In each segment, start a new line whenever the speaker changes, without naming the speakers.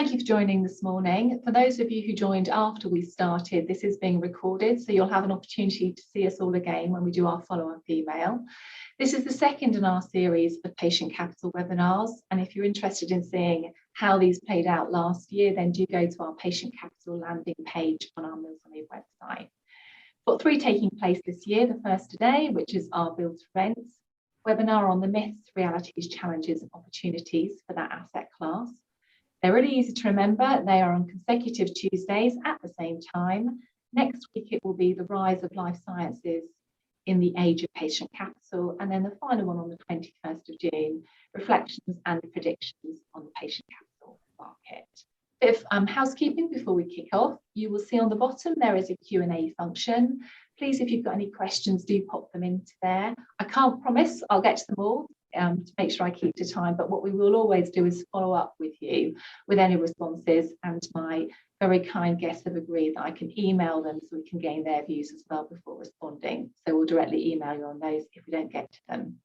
Thank you for joining this morning. For those of you who joined after we started, this is being recorded, so you'll have an opportunity to see us all again when we do our follow-up email. This is the second in our series of patient capital webinars, and if you're interested in seeing how these played out last year, then do go to our patient capital landing page on our Multifamily website. We've got 3 taking place this year. The first today, which is our Build to Rent webinar on the myths, realities, challenges and opportunities for that asset class. They're really easy to remember. They are on consecutive Tuesdays at the same time. Next week, it will be the rise of life sciences in the age of patient capital. And then the final one on the 21st of June, reflections and predictions on the patient capital market. Bit of housekeeping before we kick off. You will see on the bottom, there is a Q&A function. Please, if you've got any questions, do pop them into there. I can't promise I'll get to them all, to make sure I keep to time, but what we will always do is follow up with you with any responses, and my very kind guests have agreed that I can email them so we can gain their views as well before responding. So we'll directly email you on those if we don't get to them.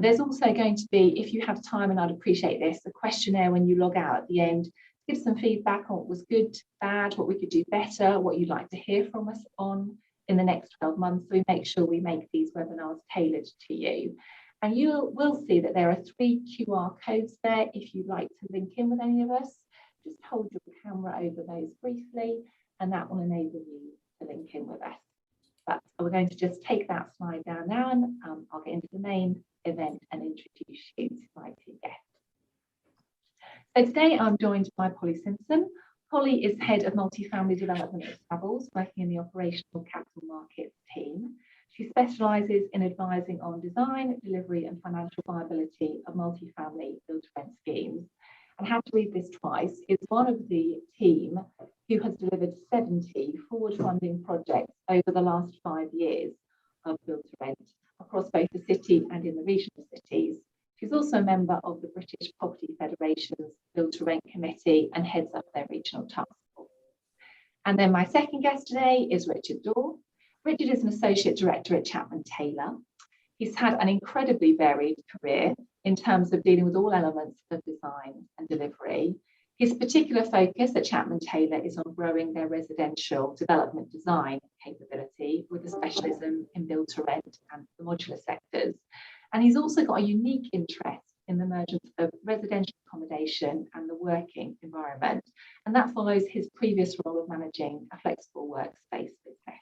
There's also going to be, if you have time, and I'd appreciate this, a questionnaire when you log out at the end. Give some feedback on what was good, bad, what we could do better, what you'd like to hear from us on in the next 12 months. So we make sure we make these webinars tailored to you. And you will see that there are 3 QR codes there. If you'd like to link in with any of us, just hold your camera over those briefly, and that will enable you to link in with us. But we're going to just take that slide down now, and I'll get into the main event and introduce you to my 2 guests. So today I'm joined by Polly Simpson. Polly is Head of Multifamily Development at Savills, working in the Operational Capital Markets team. She specialises in advising on design, delivery and financial viability of multifamily build-to-rent schemes. And how to read this twice, is one of the team who has delivered 70 forward funding projects over the last 5 years of build-to-rent across both the city and in the regional cities. She's also a member of the British Property Federation's Build-to-Rent Committee and heads up their regional task force. And then my second guest today is Richard Doe. Richard is an Associate Director at Chapman Taylor. He's had an incredibly varied career in terms of dealing with all elements of design and delivery. His particular focus at Chapman Taylor is on growing their residential development design capability with a specialism in build-to-rent and the modular sectors. And he's also got a unique interest in the emergence of residential accommodation and the working environment. And that follows his previous role of managing a flexible workspace business.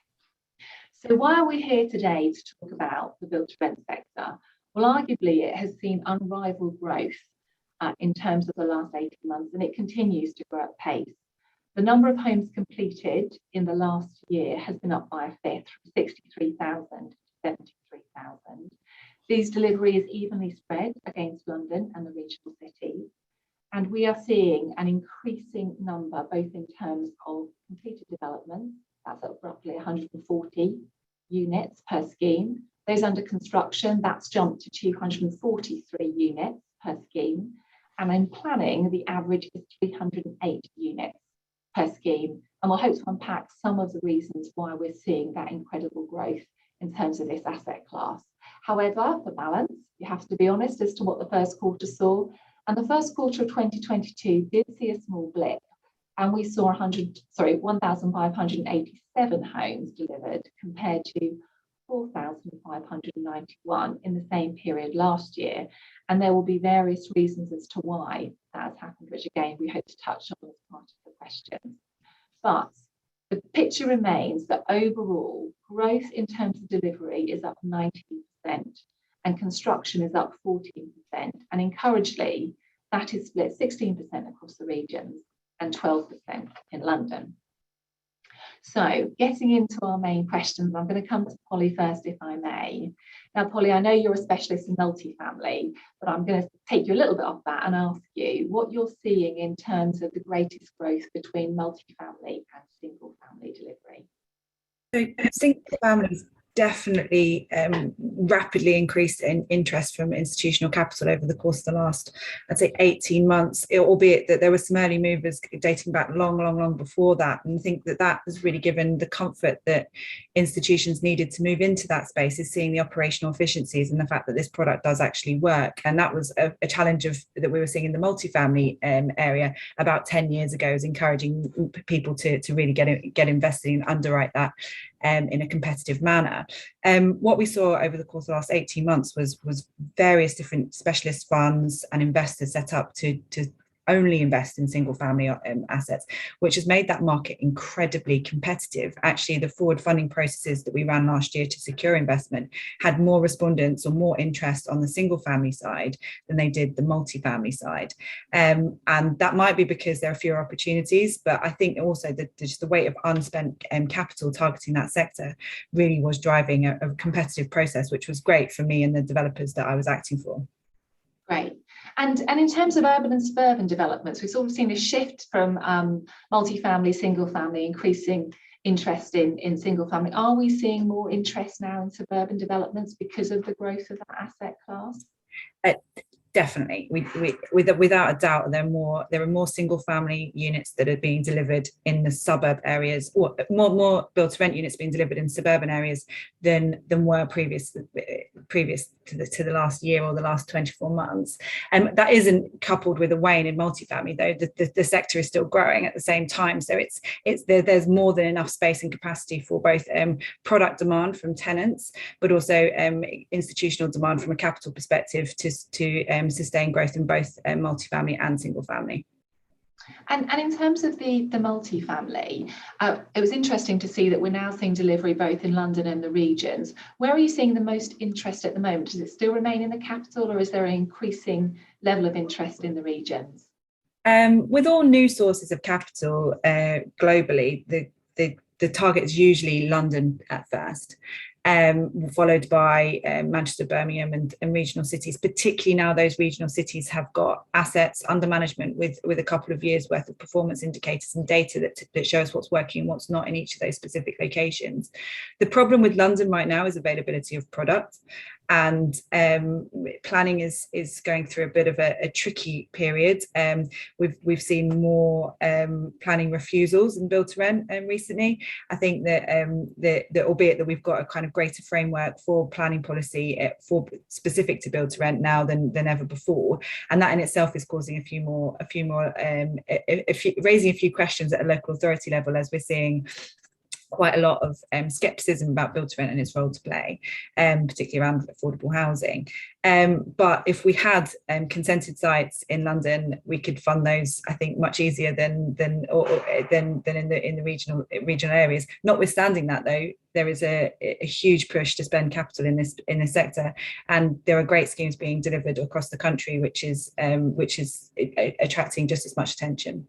So why are we here today to talk about the build-to-rent sector? Well, arguably it has seen unrivaled growth in terms of the last 18 months, and it continues to grow at pace. The number of homes completed in the last year has been up by a fifth, from 63,000 to 73,000. These delivery is evenly spread against London and the regional cities. And we are seeing an increasing number, both in terms of completed developments, that's at roughly 140 units per scheme. Those under construction, that's jumped to 243 units per scheme. And in planning, the average is 308 units per scheme. And we'll hope to unpack some of the reasons why we're seeing that incredible growth in terms of this asset class. However, for balance, you have to be honest as to what the first quarter saw. And the first quarter of 2022 did see a small blip. And we saw 1,587 homes delivered compared to 4,591 in the same period last year. And there will be various reasons as to why that has happened, which again, we hope to touch on as part of the questions. But the picture remains that overall growth in terms of delivery is up 19% and construction is up 14%. And encouragingly, that is split 16% across the regions and 12% in London. So getting into our main questions, I'm going to come to Polly first, if I may. Now, Polly, I know you're a specialist in multifamily, but I'm going to take you a little bit off that and ask you what you're seeing in terms of the greatest growth between multifamily and single family delivery.
So single family is definitely rapidly increased in interest from institutional capital over the course of the last, I'd say, 18 months, albeit that there were some early movers dating back long before that. And I think that has really given the comfort that institutions needed to move into that space, is seeing the operational efficiencies and the fact that this product does actually work. And that was a challenge that we were seeing in the multifamily area about 10 years ago, is encouraging people to really get invested and underwrite that in a competitive manner. What we saw over the course of the last 18 months was various different specialist funds and investors set up to only invest in single family assets, which has made that market incredibly competitive. Actually, the forward funding processes that we ran last year to secure investment had more respondents or more interest on the single family side than they did the multifamily side. And that might be because there are fewer opportunities, but I think also that just the weight of unspent capital targeting that sector really was driving a competitive process, which was great for me and the developers that I was acting for.
Great. And in terms of urban and suburban developments, we've sort of seen a shift from multifamily, single family, increasing interest in single family. Are we seeing more interest now in suburban developments because of the growth of that asset class?
Definitely, without a doubt, there are more single family units that are being delivered in the suburb areas, or more build to rent units being delivered in suburban areas than were previous to the last year or the last 24 months. And that isn't coupled with a wane in multifamily, though. The sector is still growing at the same time. So there's more than enough space and capacity for both product demand from tenants, but also institutional demand from a capital perspective to sustain growth in both multifamily and single family.
And in terms of the multifamily, it was interesting to see that we're now seeing delivery both in London and the regions. Where are you seeing the most interest at the moment? Does it still remain in the capital, or is there an increasing level of interest in the regions?
With all new sources of capital globally, the target is usually London at first, followed by Manchester, Birmingham and regional cities. Particularly now those regional cities have got assets under management with a couple of years worth of performance indicators and data that show us what's working and what's not in each of those specific locations. The problem with London right now is availability of product, and planning is going through a bit of a tricky period. We've seen more planning refusals in build to rent recently. I think that albeit that we've got a kind of greater framework for planning policy for specific to build to rent now than ever before, and that in itself is causing raising a few questions at a local authority level, as we're seeing quite a lot of scepticism about build to rent and its role to play, particularly around affordable housing. But if we had consented sites in London, we could fund those, I think, much easier than in the regional areas. Notwithstanding that, though, there is a huge push to spend capital in this sector, and there are great schemes being delivered across the country, which is attracting just as much attention.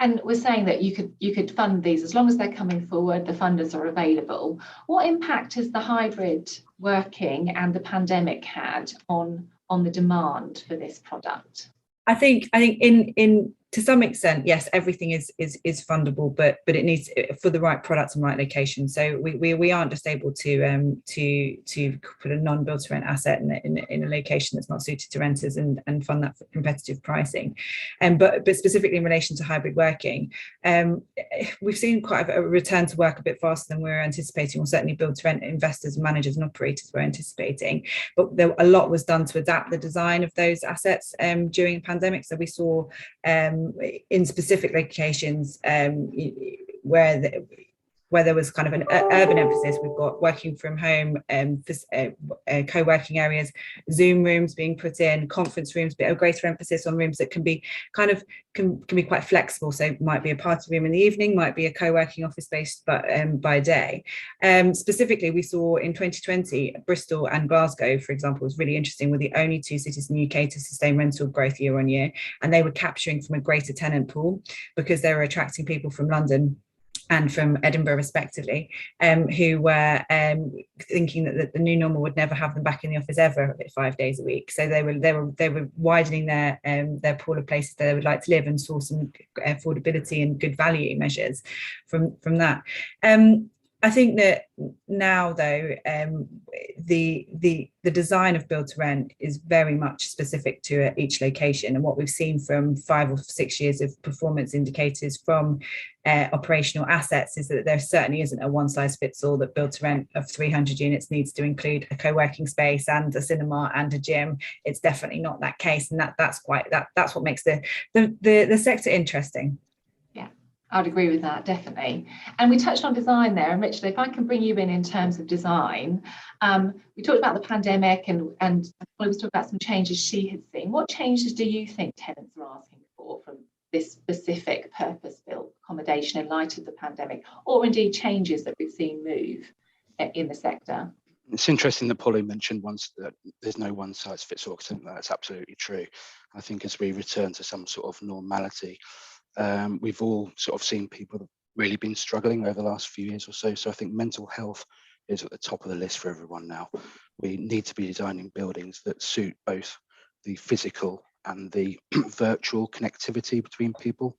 And we're saying that you could fund these as long as they're coming forward, the funders are available. What impact has the hybrid working and the pandemic had on the demand for this product?
I think in to some extent, yes, everything is fundable, but it needs for the right product and right location. So we aren't just able to put a non-build to rent asset in a location that's not suited to renters and fund that for competitive pricing. But specifically in relation to hybrid working, we've seen quite a return to work a bit faster than we were anticipating, or certainly build to rent investors, managers and operators were anticipating. But a lot was done to adapt the design of those assets during the pandemic. So we saw in specific locations where there was kind of an urban emphasis, we've got working from home, co-working areas, Zoom rooms being put in, conference rooms, but a greater emphasis on rooms that can be quite flexible. So it might be a party room in the evening, might be a co-working office space, but by day. Specifically, we saw in 2020, Bristol and Glasgow, for example, was really interesting, were the only two cities in the UK to sustain rental growth year on year, and they were capturing from a greater tenant pool because they were attracting people from London and from Edinburgh respectively, who were thinking that the new normal would never have them back in the office ever 5 days a week. So they were widening their pool of places that they would like to live, and saw some affordability and good value measures from that. I think that now, though, the design of build to rent is very much specific to each location. And what we've seen from 5 or 6 years of performance indicators from operational assets is that there certainly isn't a one size fits all, that build to rent of 300 units needs to include a co-working space and a cinema and a gym. It's definitely not that case, and that's what makes the sector interesting.
I'd agree with that, definitely. And we touched on design there. And Richard, if I can bring you in terms of design, we talked about the pandemic and we was talking about some changes she had seen. What changes do you think tenants are asking for from this specific purpose-built accommodation in light of the pandemic, or indeed changes that we've seen move in the sector?
It's interesting that Polly mentioned once that there's no one size fits all. I think that's absolutely true. I think as we return to some sort of normality, we've all sort of seen people that have really been struggling over the last few years or so. So I think mental health is at the top of the list for everyone now. We need to be designing buildings that suit both the physical and the virtual connectivity between people,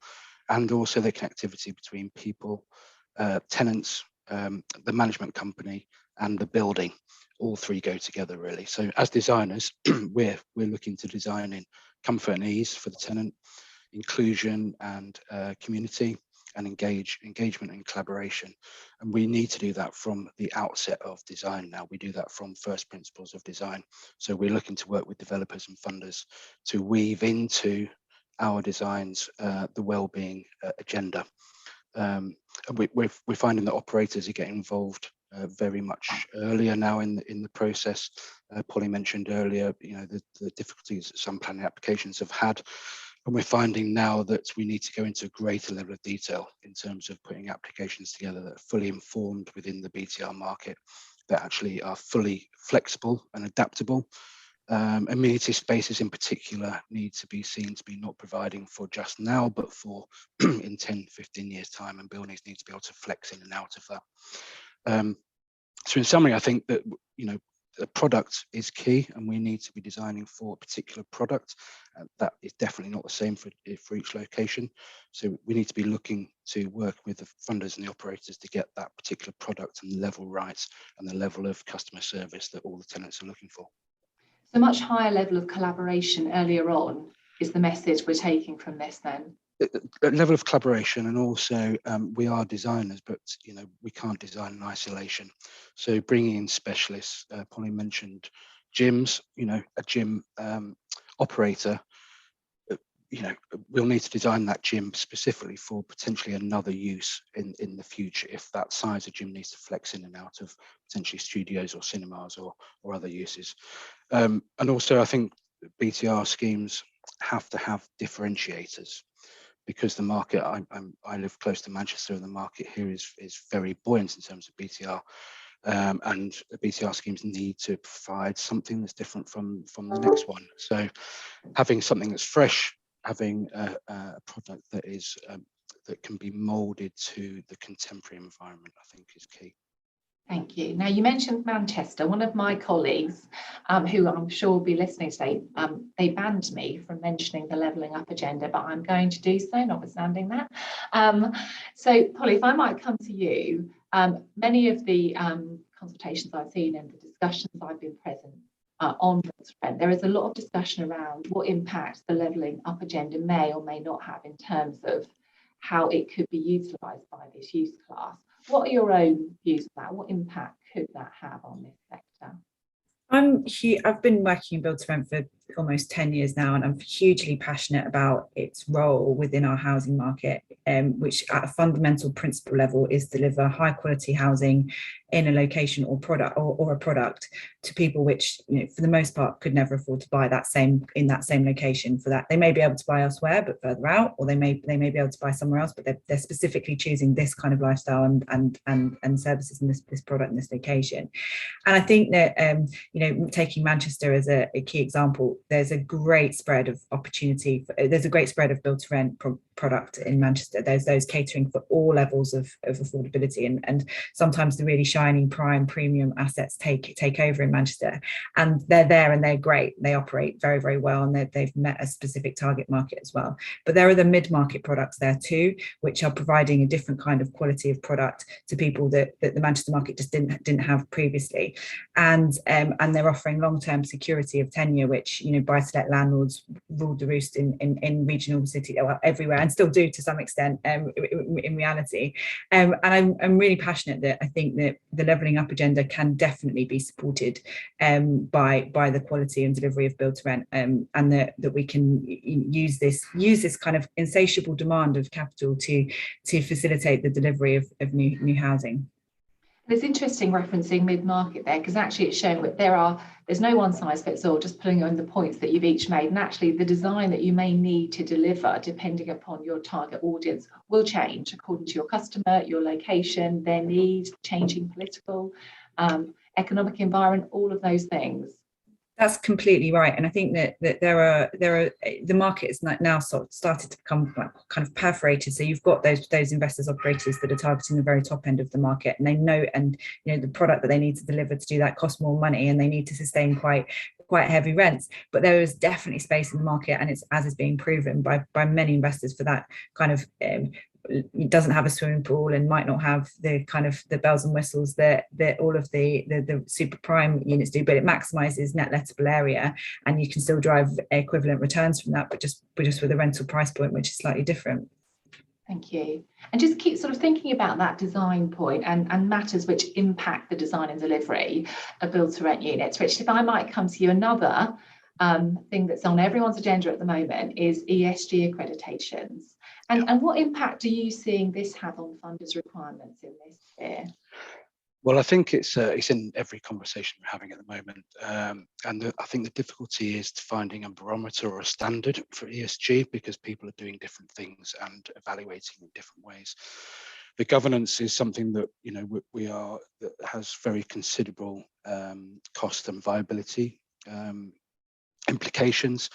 and also the connectivity between people, tenants, the management company and the building. All three go together really. So as designers, we're looking to design in comfort and ease for the tenant, inclusion and community, and engagement and collaboration. And we need to do that from the outset of design now. We do that from first principles of design. So we're looking to work with developers and funders to weave into our designs the wellbeing agenda. And we're finding that operators are getting involved very much earlier now in the process. Polly mentioned earlier, the difficulties that some planning applications have had. And we're finding now that we need to go into a greater level of detail in terms of putting applications together that are fully informed within the BTR market, that actually are fully flexible and adaptable. Amenity spaces in particular need to be seen to be not providing for just now, but for in 10, 15 years time, and buildings need to be able to flex in and out of that. So in summary, I think that, the product is key, and we need to be designing for a particular product. That is definitely not the same for each location. So we need to be looking to work with the funders and the operators to get that particular product and the level right, and the level of customer service that all the tenants are looking for.
So much higher level of collaboration earlier on is the message we're taking from this then?
A level of collaboration, and also we are designers, but we can't design in isolation. So bringing in specialists, Polly mentioned gyms. A gym operator, we'll need to design that gym specifically for potentially another use in the future, if that size of gym needs to flex in and out of potentially studios or cinemas or other uses. And also I think BTR schemes have to have differentiators, because the market, I live close to Manchester, and the market here is very buoyant in terms of BTR, and the BTR schemes need to provide something that's different from the next one. So having something that's fresh, having a product that is that can be moulded to the contemporary environment, I think is key.
Thank you. Now, you mentioned Manchester. One of my colleagues, who I'm sure will be listening today, they banned me from mentioning the levelling up agenda, but I'm going to do so, notwithstanding that. So, Polly, if I might come to you, many of the consultations I've seen and the discussions I've been present on rent, there is a lot of discussion around what impact the levelling up agenda may or may not have in terms of how it could be utilised by this use class. What are your own views on that? What impact could that have on this sector?
I've been working in build to rent for almost 10 years now, and I'm hugely passionate about its role within our housing market, which at a fundamental principle level is deliver high quality housing in a location or product or a product to people which, for the most part, could never afford to buy in that same location. For that, they may be able to buy elsewhere but further out, or they may be able to buy somewhere else, but they're specifically choosing this kind of lifestyle and services in this product in this location. And I think that taking Manchester as a key example, there's a great spread of opportunity. There's a great spread of build to rent product in Manchester. There's those catering for all levels of affordability, and sometimes the really shiny prime premium assets take over in Manchester, and they're there and they're great. They operate very, very well, and they've met a specific target market as well. But there are the mid-market products there too, which are providing a different kind of quality of product to people that the Manchester market just didn't have previously, and they're offering long-term security of tenure, which, you know, buy-to-let landlords ruled the roost in regional city, well, everywhere, and still do to some extent in reality. And I'm really passionate that I think that the levelling up agenda can definitely be supported by the quality and delivery of build to rent, and that we can use this kind of insatiable demand of capital to facilitate the delivery of new housing.
It's interesting referencing mid-market there, because actually it's showing that there's no one size fits all, just pulling on the points that you've each made, and actually the design that you may need to deliver depending upon your target audience will change according to your customer, your location, their needs, changing political, economic environment, all of those things.
That's completely right, and I think that there are the market is now sort of started to become kind of perforated. So you've got those investors operators that are targeting the very top end of the market, and they know, and you know, the product that they need to deliver to do that costs more money, and they need to sustain quite heavy rents. But there is definitely space in the market, and it's, as is being proven by many investors, for that kind of it doesn't have a swimming pool and might not have the kind of the bells and whistles that all of the super prime units do, but it maximizes net lettable area, and you can still drive equivalent returns from that, but just with a rental price point which is slightly different.
Thank you. And just keep sort of thinking about that design point and matters which impact the design and delivery of build to rent units. Richard, if I might come to you, another thing that's on everyone's agenda at the moment is ESG accreditations. And what impact are you seeing this have on funders' requirements in this sphere?
Well, I think it's in every conversation we're having at the moment, and I think the difficulty is finding a barometer or a standard for ESG, because people are doing different things and evaluating in different ways. The governance is something that, you know, that has very considerable cost and viability implications.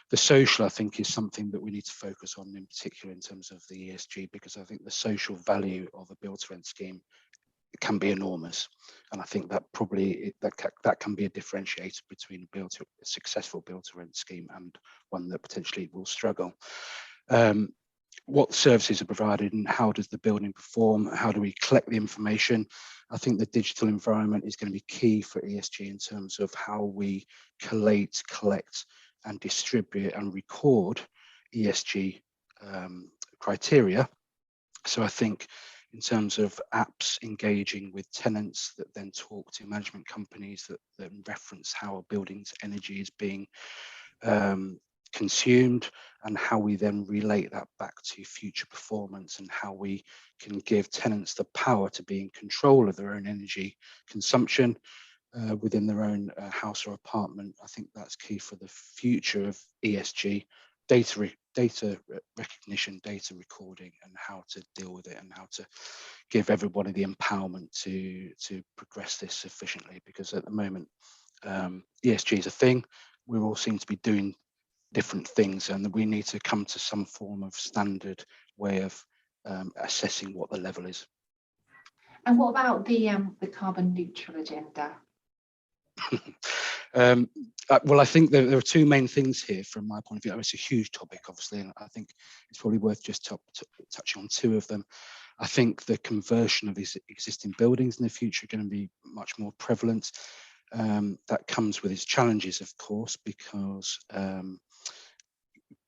The social, I think, is something that we need to focus on in particular in terms of the ESG, because I think the social value of a build to rent scheme can be enormous, and I think that probably that can be a differentiator between a successful build to rent scheme and one that potentially will struggle. What services are provided and how does the building perform? How do we collect the information? I think the digital environment is going to be key for ESG in terms of how we collect and distribute and record ESG criteria. So I think in terms of apps engaging with tenants that then talk to management companies that reference how a building's energy is being consumed, and how we then relate that back to future performance, and how we can give tenants the power to be in control of their own energy consumption within their own house or apartment. I think that's key for the future of ESG, data recognition, data recording, and how to deal with it, and how to give everybody the empowerment to progress this efficiently. Because at the moment, ESG is a thing. We all seem to be doing different things, and we need to come to some form of standard way of assessing what the level is.
And what about the carbon neutral agenda?
Well, I think there are two main things here from my point of view. It's a huge topic, obviously, and I think it's probably worth just touching on two of them. I think the conversion of these existing buildings in the future are going to be much more prevalent. That comes with its challenges, of course, because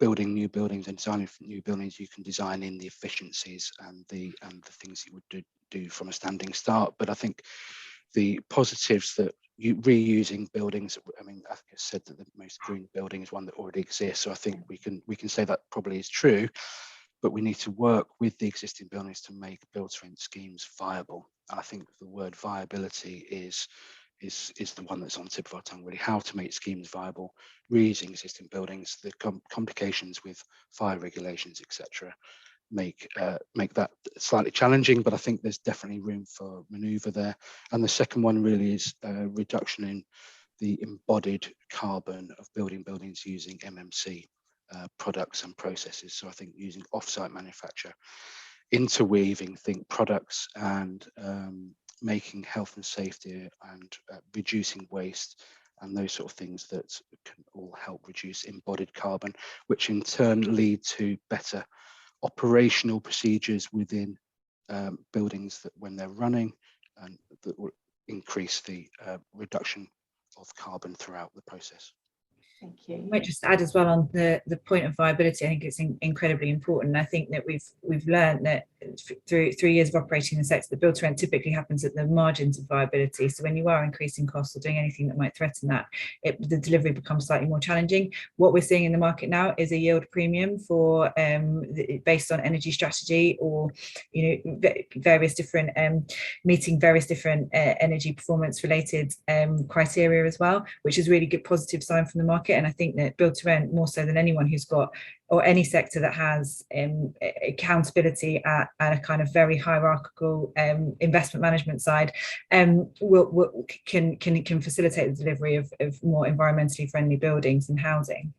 building new buildings and designing new buildings, you can design in the efficiencies and the things you would do from a standing start. But I think the positives that reusing buildings, I mean, I said that the most green building is one that already exists, so I think we can say that probably is true, but we need to work with the existing buildings to make build to rent schemes viable. And I think the word viability is the one that's on the tip of our tongue, really. How to make schemes viable, reusing existing buildings, the complications with fire regulations, etc., make that slightly challenging, but I think there's definitely room for manoeuvre there. And the second one really is reduction in the embodied carbon of buildings using MMC. products and processes. So I think using off-site manufacture, interweaving, think products and making health and safety and reducing waste and those sort of things that can all help reduce embodied carbon, which in turn lead to better operational procedures within buildings that when they're running, and that will increase the reduction of carbon throughout the process.
Thank you.
I might just add as well on the point of viability. I think it's incredibly important. I think that we've learned that through 3 years of operating in the sector, the build to rent typically happens at the margins of viability. So when you are increasing costs or doing anything that might threaten that, the delivery becomes slightly more challenging. What we're seeing in the market now is a yield premium for based on energy strategy, or various different meeting various different energy performance related criteria as well, which is really good positive sign from the market. And I think that build to rent, more so than anyone who's got, or any sector that has accountability at a kind of very hierarchical investment management side, can facilitate the delivery of more environmentally friendly buildings and housing.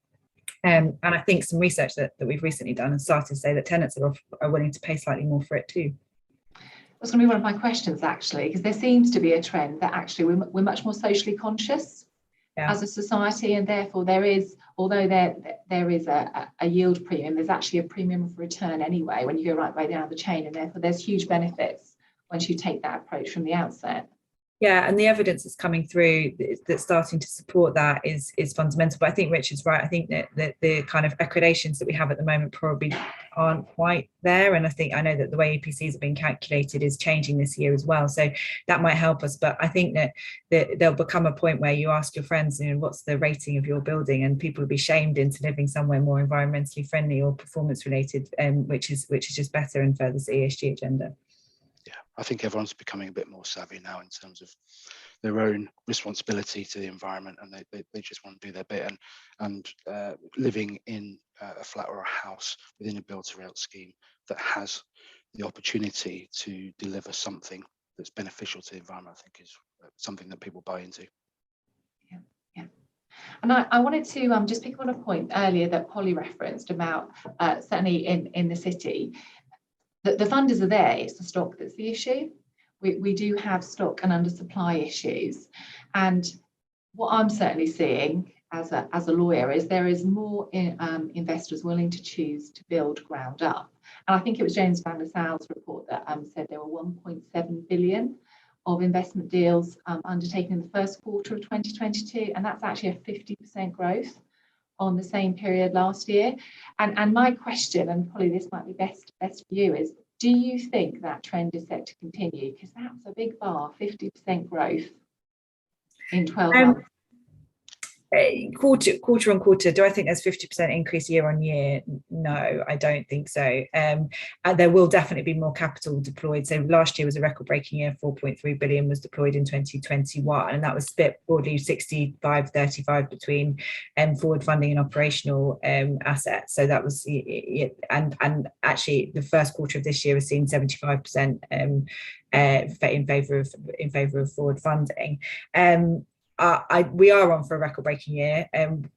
And I think some research that we've recently done has started to say that tenants are willing to pay slightly more for it too.
That's going to be one of my questions, actually, because there seems to be a trend that actually we're much more socially conscious as a society, and therefore there is, although there is a yield premium, there's actually a premium of return anyway when you go right way down the chain, and therefore there's huge benefits once you take that approach from the outset.
Yeah, and the evidence that's coming through that's starting to support that is fundamental. But I think Richard's right. I think that the kind of accreditations that we have at the moment probably aren't quite there. And I know that the way EPCs have been calculated is changing this year as well. So that might help us. But I think that there'll become a point where you ask your friends, what's the rating of your building, and people will be shamed into living somewhere more environmentally friendly or performance related, which is just better and furthers the ESG agenda.
Yeah, I think everyone's becoming a bit more savvy now in terms of their own responsibility to the environment, and they just want to do their bit. And living in a flat or a house within a build to rent scheme that has the opportunity to deliver something that's beneficial to the environment, I think is something that people buy into.
Yeah. And I wanted to just pick up on a point earlier that Polly referenced about certainly in the city. The funders are there, it's the stock that's the issue. We do have stock and undersupply issues. And what I'm certainly seeing as a lawyer is there is more investors willing to choose to build ground up. And I think it was James Van der Saal's report that said there were 1.7 billion of investment deals undertaken in the first quarter of 2022. And that's actually a 50% growth on the same period last year. And my question, and probably this might be best for you, is do you think that trend is set to continue? Because that's a big bar, 50% growth in 12 months.
Quarter on quarter, do I think there's 50% increase year on year? No, I don't think so. And there will definitely be more capital deployed. So last year was a record-breaking year. 4.3 billion was deployed in 2021, and that was split broadly 65-35 between forward funding and operational assets. So that was, and actually the first quarter of this year has seen 75% in favour of forward funding. We are on for a record-breaking year.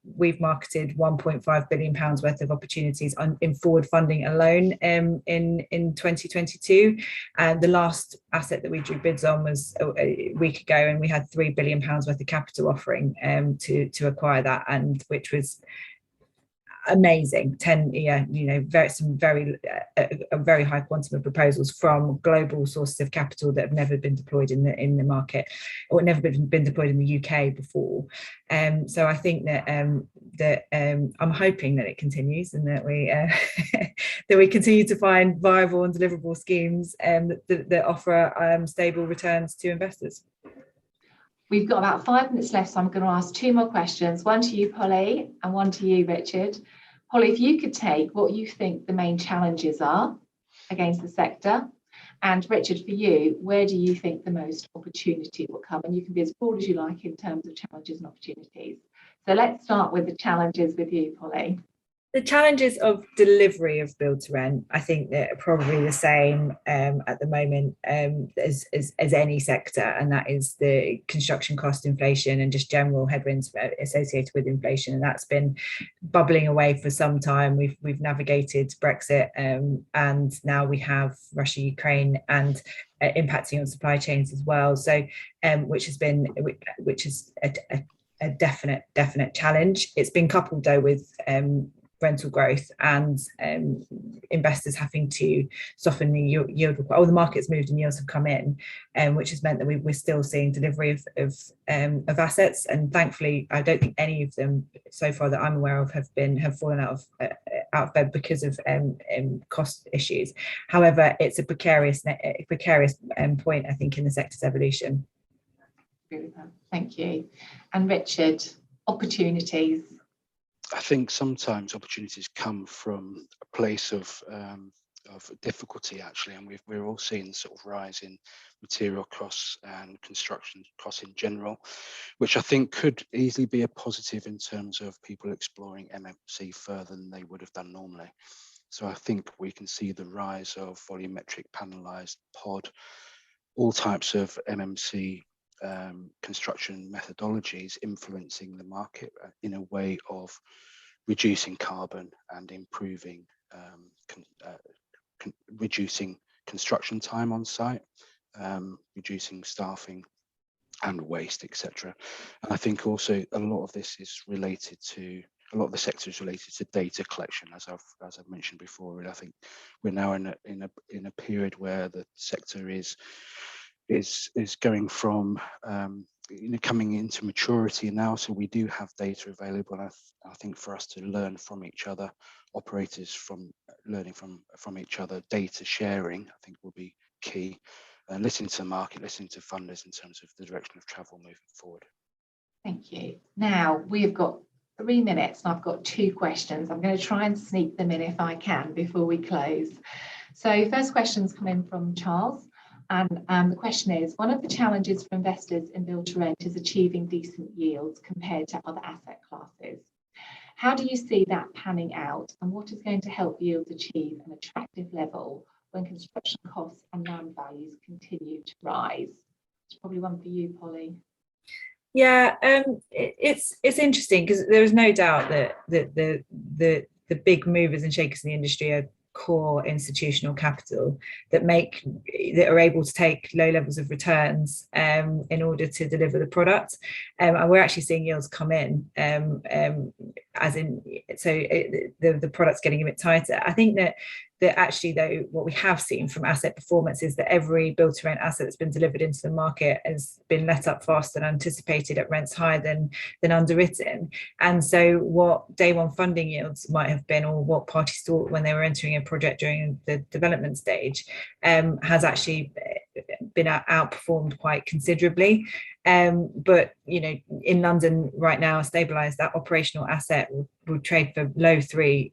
We've marketed £1.5 billion worth of opportunities in forward funding alone in 2022. And the last asset that we drew bids on was a week ago, and we had £3 billion worth of capital offering to acquire that, and which was amazing. A very high quantum of proposals from global sources of capital that have never been deployed in the market, or never been deployed in the UK before. So I think that I'm hoping that it continues, and that we that we continue to find viable and deliverable schemes that offer stable returns to investors.
We've got about 5 minutes left, so I'm going to ask 2 more questions, one to you, Polly, and one to you, Richard. Polly, if you could take what you think the main challenges are against the sector, and Richard, for you, where do you think the most opportunity will come? And you can be as broad as you like in terms of challenges and opportunities. So let's start with the challenges with you, Polly.
The challenges of delivery of build to rent, I think that are probably the same at the moment as any sector, and that is the construction cost inflation and just general headwinds associated with inflation, and that's been bubbling away for some time. We've navigated Brexit, and now we have Russia, Ukraine, and impacting on supply chains as well. So, which is a definite challenge. It's been coupled though with rental growth and investors having to soften the yield. The market's moved and yields have come in, which has meant that we're still seeing delivery of assets. And thankfully, I don't think any of them so far that I'm aware of have fallen out of bed because of cost issues. However, it's a precarious point, I think, in the sector's evolution.
Thank you. And Richard, opportunities.
I think sometimes opportunities come from a place of difficulty, actually, and we're all seeing the sort of rise in material costs and construction costs in general, which I think could easily be a positive in terms of people exploring MMC further than they would have done normally. So I think we can see the rise of volumetric panelized pod, all types of MMC construction methodologies influencing the market in a way of reducing carbon and improving reducing construction time on site, reducing staffing and waste, etc. And I think also a lot of this is related to a lot of the sector is related to data collection, as I've mentioned before. And I think we're now in a period where the sector is going from coming into maturity now, so we do have data available. And I think for us to learn from each other, operators learning from each other, data sharing, I think will be key. And listening to the market, listening to funders in terms of the direction of travel moving forward.
Thank you. Now we've got 3 minutes and I've got 2 questions. I'm going to try and sneak them in if I can before we close. So first question's come in from Charles. And the question is, one of the challenges for investors in build to rent is achieving decent yields compared to other asset classes. How do you see that panning out, and what is going to help yields achieve an attractive level when construction costs and land values continue to rise? It's probably one for you, Polly.
Yeah, it's interesting because there is no doubt that the big movers and shakers in the industry are core institutional capital that are able to take low levels of returns in order to deliver the product, and we're actually seeing yields come in as in, so the product's getting a bit tighter. I think that actually, though, what we have seen from asset performance is that every build to rent asset that's been delivered into the market has been let up faster than anticipated at rents higher than underwritten. And so what day one funding yields might have been, or what parties thought when they were entering a project during the development stage, has actually been outperformed quite considerably. But in London right now, stabilised, that operational asset will trade for low 3s,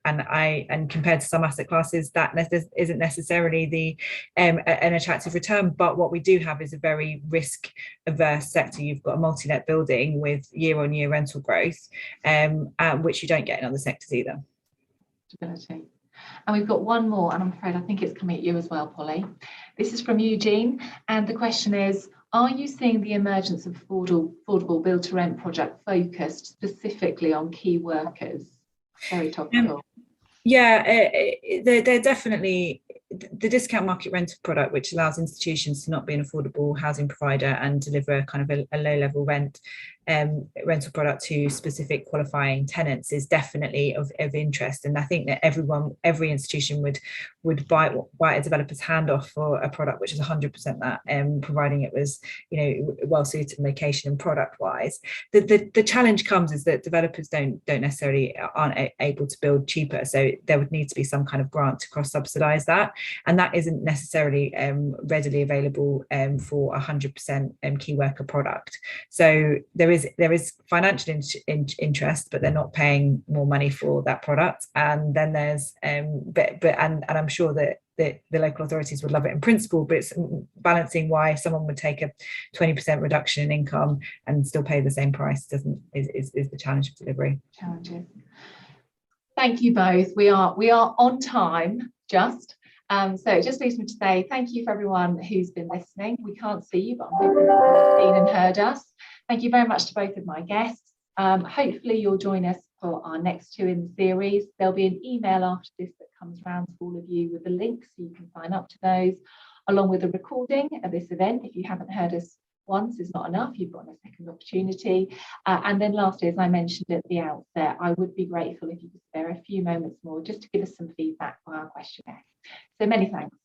and compared to some asset classes, that isn't necessarily an attractive return. But what we do have is a very risk averse sector. You've got a multi-let building with year-on-year rental growth, which you don't get in other sectors either.
Stability. And we've got one more, and I'm afraid I think it's coming at you as well, Polly. This is from Eugene, and the question is, are you seeing the emergence of affordable build-to-rent project focused specifically on key workers? Very topical.
They're definitely the discount market rental product, which allows institutions to not be an affordable housing provider and deliver kind of a low-level rental product to specific qualifying tenants, is definitely of interest. And I think that every institution would bite a developer's hand off for a product which is 100% that, providing it was well suited location and product wise. The challenge comes is that developers aren't able to build cheaper, so there would need to be some kind of grant to cross subsidize that, and that isn't necessarily readily available for 100% key worker product. So there is financial interest, but they're not paying more money for that product. And then there's and I'm sure that the local authorities would love it in principle, but it's balancing why someone would take a 20% reduction in income and still pay the same price is the challenge of delivery.
Challenges. Thank you both. We are on time, just. So it just leaves me to say thank you for everyone who's been listening. We can't see you, but I'm hoping you've seen and heard us. Thank you very much to both of my guests. Hopefully you'll join us for our next two in the series. There'll be an email after this that comes round to all of you with the links so you can sign up to those, along with a recording of this event. If you haven't heard us once is not enough, you've got a second opportunity. And then lastly, as I mentioned at the outset, I would be grateful if you could spare a few moments more just to give us some feedback on our questionnaire. So many thanks.